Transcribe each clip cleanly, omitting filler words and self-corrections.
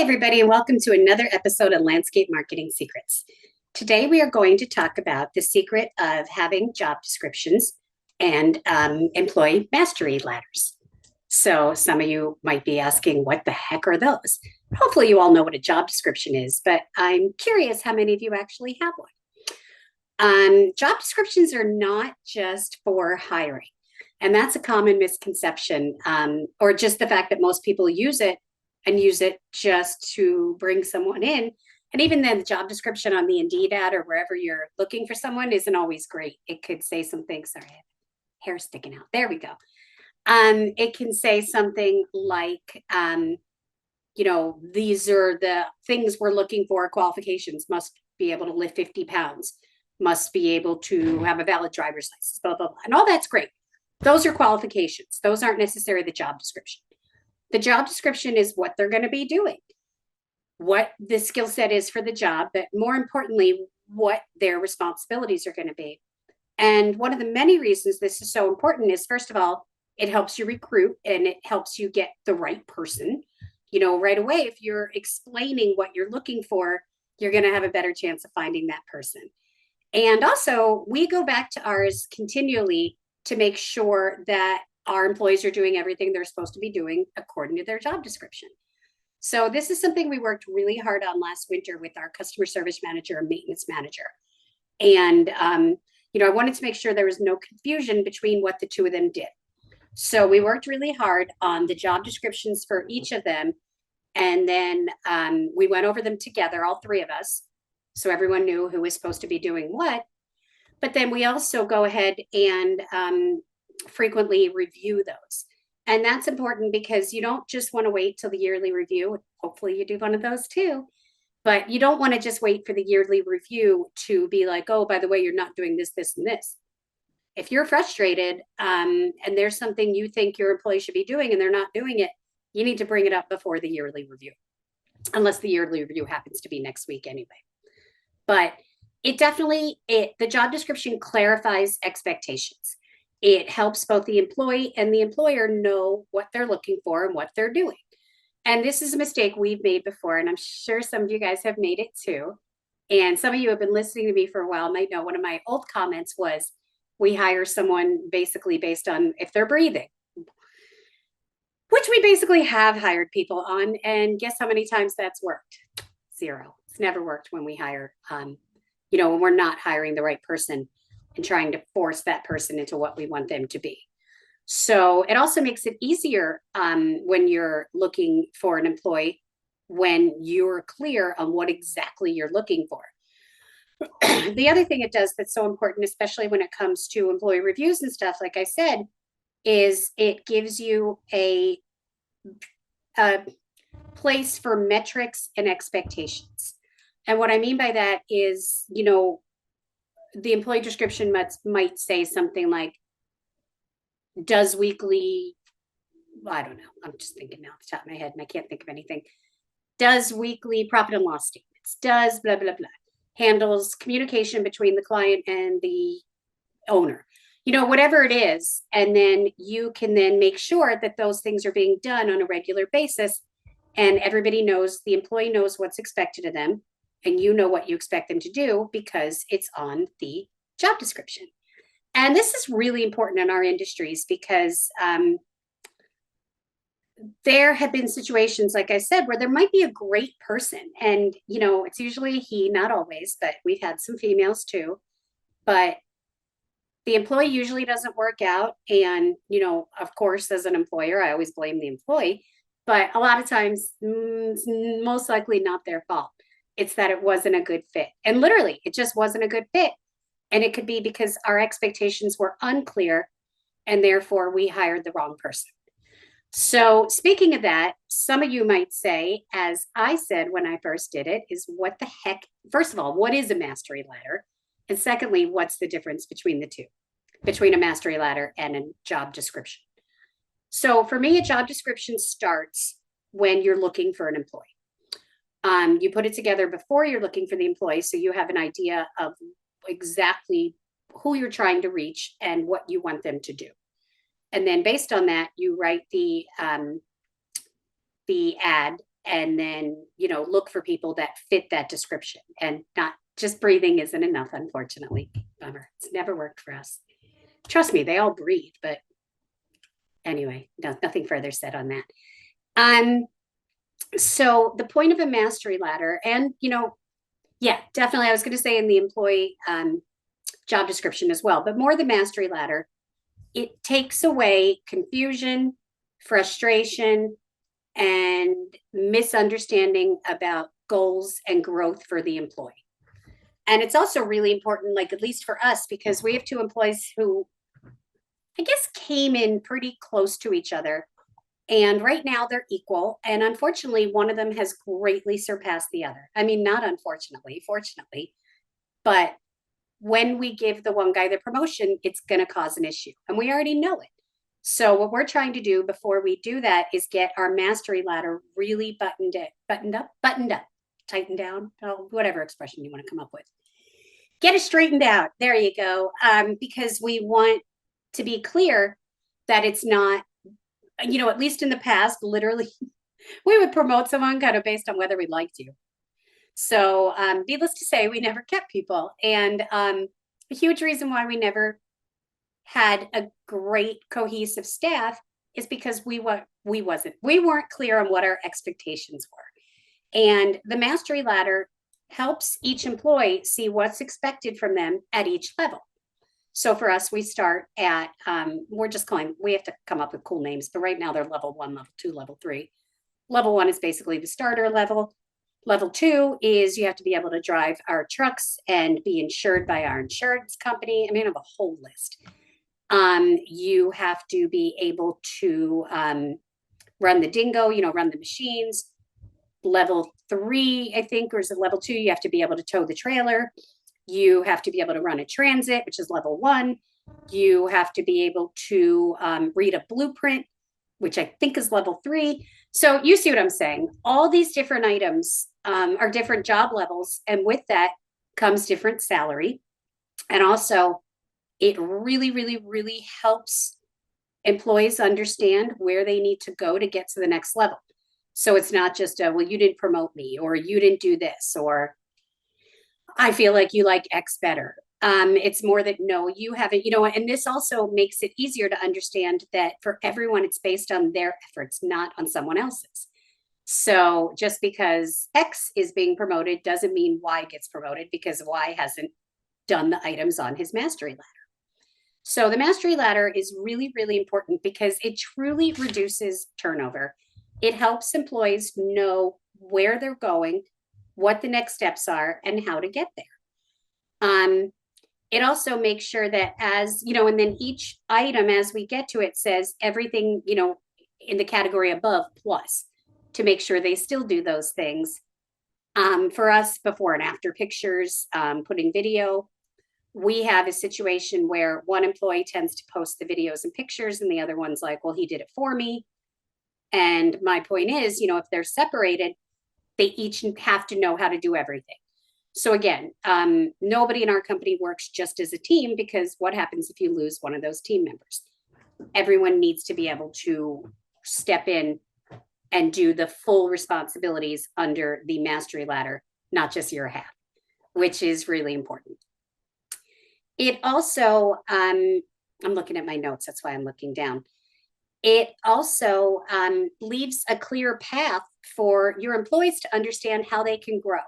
everybody, and welcome to another episode of Landscape Marketing Secrets. Today, we are going to talk about the secret of having job descriptions and employee mastery ladders. So some of you might be asking, what the heck are those? Hopefully you all know what a job description is, but I'm curious how many of you actually have one. Job descriptions are not just for hiring, and that's a common misconception, or just the fact that most people use it just to bring someone in. And even then, the job description on the Indeed ad or wherever you're looking for someone isn't always great. It could say something, sorry, I have hair sticking out. There we go. It can say something like, these are the things we're looking for. Qualifications: must be able to lift 50 pounds, must be able to have a valid driver's license, blah, blah, blah. And all that's great. Those are qualifications. Those aren't necessarily the job description. The job description is what they're going to be doing, what the skill set is for the job, but more importantly, what their responsibilities are going to be. And one of the many reasons this is so important is, first of all, it helps you recruit and it helps you get the right person. Right away, if you're explaining what you're looking for, you're going to have a better chance of finding that person. And also, we go back to ours continually to make sure that our employees are doing everything they're supposed to be doing according to their job description. So this is something we worked really hard on last winter with our customer service manager and maintenance manager. And, I wanted to make sure there was no confusion between what the two of them did. So we worked really hard on the job descriptions for each of them. And then we went over them together, all three of us, so everyone knew who was supposed to be doing what. But then we also go ahead and frequently review those. And that's important because you don't just want to wait till the yearly review. Hopefully you do one of those too. But you don't want to just wait for the yearly review to be like, oh, by the way, you're not doing this, this, and this. If you're frustrated and there's something you think your employee should be doing and they're not doing it, you need to bring it up before the yearly review, unless the yearly review happens to be next week anyway. But the job description clarifies expectations. It helps both the employee and the employer know what they're looking for and what they're doing. And this is a mistake we've made before, and I'm sure some of you guys have made it too. And some of you have been listening to me for a while might know one of my old comments was, we hire someone basically based on if they're breathing, which we basically have hired people on. And guess how many times that's worked? 0. It's never worked when we hire, when we're not hiring the right person and trying to force that person into what we want them to be. So it also makes it easier when you're looking for an employee, when you're clear on what exactly you're looking for. The other thing it does that's so important, especially when it comes to employee reviews and stuff, like I said, is it gives you a place for metrics and expectations. And what I mean by that is, the employee description might say something like, does weekly, I don't know, I'm just thinking now off the top of my head and I can't think of anything. Does weekly profit and loss statements, does blah, blah, blah, handles communication between the client and the owner, whatever it is. And then you can then make sure that those things are being done on a regular basis. And everybody knows, the employee knows what's expected of them. And you know what you expect them to do because it's on the job description. And this is really important in our industries because there have been situations, like I said, where there might be a great person. And, it's usually he, not always, but we've had some females too. But the employee usually doesn't work out. And, of course, as an employer, I always blame the employee. But a lot of times, it's most likely not their fault. It's that it wasn't a good fit. And literally, it just wasn't a good fit. And it could be because our expectations were unclear and therefore we hired the wrong person. So speaking of that, some of you might say, as I said when I first did it, is what the heck? First of all, what is a mastery ladder? And secondly, what's the difference between the two, between a mastery ladder and a job description? So for me, a job description starts when you're looking for an employee. You put it together before you're looking for the employee, so you have an idea of exactly who you're trying to reach and what you want them to do. And then based on that, you write the ad and then, look for people that fit that description, and not just breathing isn't enough, unfortunately. Bummer. It's never worked for us. Trust me, they all breathe, but anyway, no, nothing further said on that. So the point of a mastery ladder, and yeah, definitely, I was going to say in the employee job description as well, but more the mastery ladder, it takes away confusion, frustration, and misunderstanding about goals and growth for the employee. And it's also really important, like at least for us, because we have two employees who I guess came in pretty close to each other. And right now they're equal. And unfortunately, one of them has greatly surpassed the other. I mean, not unfortunately, fortunately, but when we give the one guy the promotion, it's going to cause an issue. And we already know it. So what we're trying to do before we do that is get our mastery ladder really buttoned up, tightened down, whatever expression you want to come up with. Get it straightened out. There you go. Because we want to be clear that it's not, at least in the past, literally, we would promote someone kind of based on whether we liked you. So needless to say, we never kept people. And a huge reason why we never had a great cohesive staff is because we weren't clear on what our expectations were. And the mastery ladder helps each employee see what's expected from them at each level. So for us, we start at, we have to come up with cool names, but right now they're level 1, level 2, level 3. Level 1 is basically the starter level. Level 2 is you have to be able to drive our trucks and be insured by our insurance company. I mean, I have a whole list. You have to be able to run the dingo, run the machines. Level 3, I think, or is it level 2? You have to be able to tow the trailer. You have to be able to run a transit, which is level 1. You have to be able to read a blueprint, which I think is level 3. So you see what I'm saying? All these different items are different job levels. And with that comes different salary. And also, it really, really, really helps employees understand where they need to go to get to the next level. So it's not just, well, you didn't promote me, or you didn't do this, or I feel like you like X better. It's more that, no, you haven't, and this also makes it easier to understand that for everyone, it's based on their efforts, not on someone else's. So just because X is being promoted doesn't mean Y gets promoted because Y hasn't done the items on his mastery ladder. So the mastery ladder is really, really important because it truly reduces turnover. It helps employees know where they're going, what the next steps are, and how to get there. It also makes sure that and then each item as we get to it says everything, in the category above plus, to make sure they still do those things. For us, before and after pictures, putting video, we have a situation where one employee tends to post the videos and pictures and the other one's like, well, he did it for me. And my point is, if they're separated, they each have to know how to do everything. So again, nobody in our company works just as a team, because what happens if you lose one of those team members? Everyone needs to be able to step in and do the full responsibilities under the mastery ladder, not just your half, which is really important. It also, I'm looking at my notes, that's why I'm looking down. It also leaves a clear path for your employees to understand how they can grow.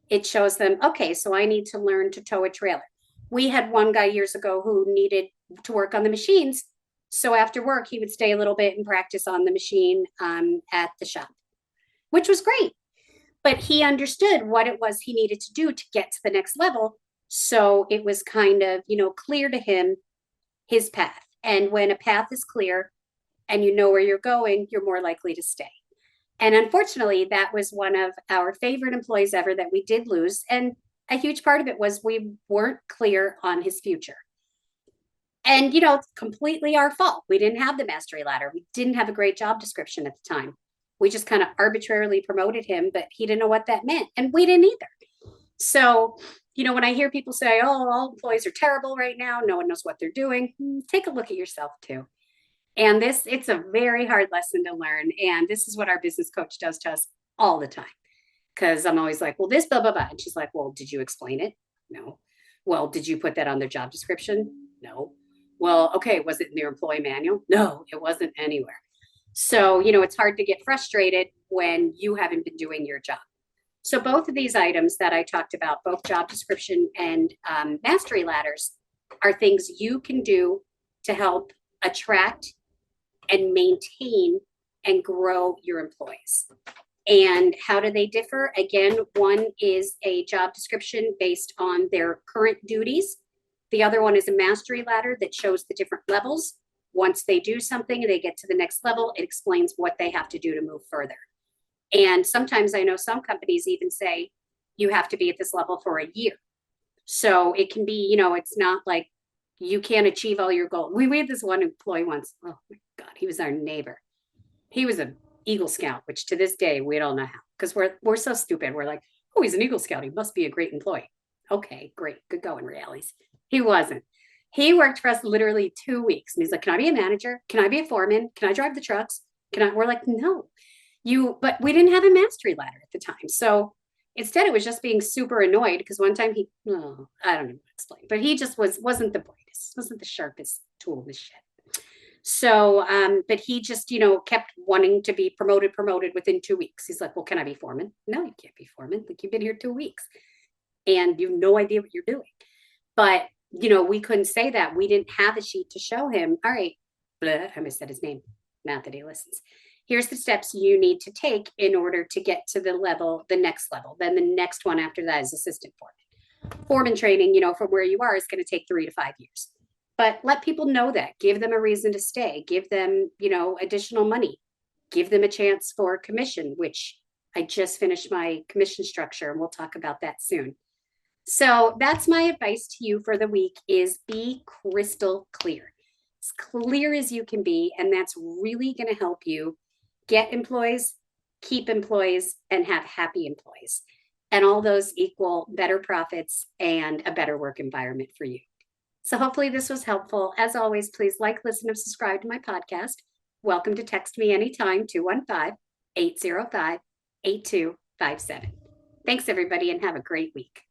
It shows them, okay, so I need to learn to tow a trailer. We had one guy years ago who needed to work on the machines. So after work, he would stay a little bit and practice on the machine at the shop, which was great. But he understood what it was he needed to do to get to the next level. So it was kind of, clear to him his path. And when a path is clear and you know where you're going, you're more likely to stay. And unfortunately, that was one of our favorite employees ever that we did lose. And a huge part of it was we weren't clear on his future. And, completely our fault. We didn't have the mastery ladder. We didn't have a great job description at the time. We just kind of arbitrarily promoted him, but he didn't know what that meant. And we didn't either. So, when I hear people say, oh, all employees are terrible right now, no one knows what they're doing, take a look at yourself too. And it's a very hard lesson to learn. And this is what our business coach does to us all the time. Because I'm always like, well, this, blah, blah, blah. And she's like, well, did you explain it? No. Well, did you put that on their job description? No. Well, okay, was it in their employee manual? No, it wasn't anywhere. So, it's hard to get frustrated when you haven't been doing your job. So both of these items that I talked about, both job description and mastery ladders, are things you can do to help attract and maintain and grow your employees. And how do they differ? Again, one is a job description based on their current duties. The other one is a mastery ladder that shows the different levels. Once they do something and they get to the next level, it explains what they have to do to move further. And sometimes I know some companies even say you have to be at this level for a year. So it can be, it's not like you can't achieve all your goals. We had this one employee once. Oh my God, he was our neighbor. He was an Eagle Scout, which to this day we don't know how, because we're so stupid. We're like, oh, he's an Eagle Scout. He must be a great employee. Okay, great, good going, realities. He wasn't. He worked for us literally 2 weeks, and he's like, "Can I be a manager? Can I be a foreman? Can I drive the trucks? Can I?" We're like, "No, you." But we didn't have a mastery ladder at the time, so instead it was just being super annoyed because one time I don't know how to explain, but he just wasn't the brightest, wasn't the sharpest tool in the shed. So, but he just, kept wanting to be promoted within 2 weeks. He's like, well, can I be foreman? No, you can't be foreman. Like, you've been here 2 weeks and you have no idea what you're doing. But, we couldn't say that. We didn't have a sheet to show him. All right, blah, I said his name, not that he listens. Here's the steps you need to take in order to get to the next level. Then the next one after that is assistant foreman. Foreman training, from where you are is going to take 3 to 5 years. But let people know that. Give them a reason to stay. Give them, additional money. Give them a chance for commission, which I just finished my commission structure, and we'll talk about that soon. So that's my advice to you for the week is be crystal clear. As clear as you can be, and that's really going to help you get employees, keep employees, and have happy employees. And all those equal better profits and a better work environment for you. So hopefully this was helpful. As always, please like, listen, and subscribe to my podcast. Welcome to text me anytime, 215-805-8257. Thanks, everybody, and have a great week.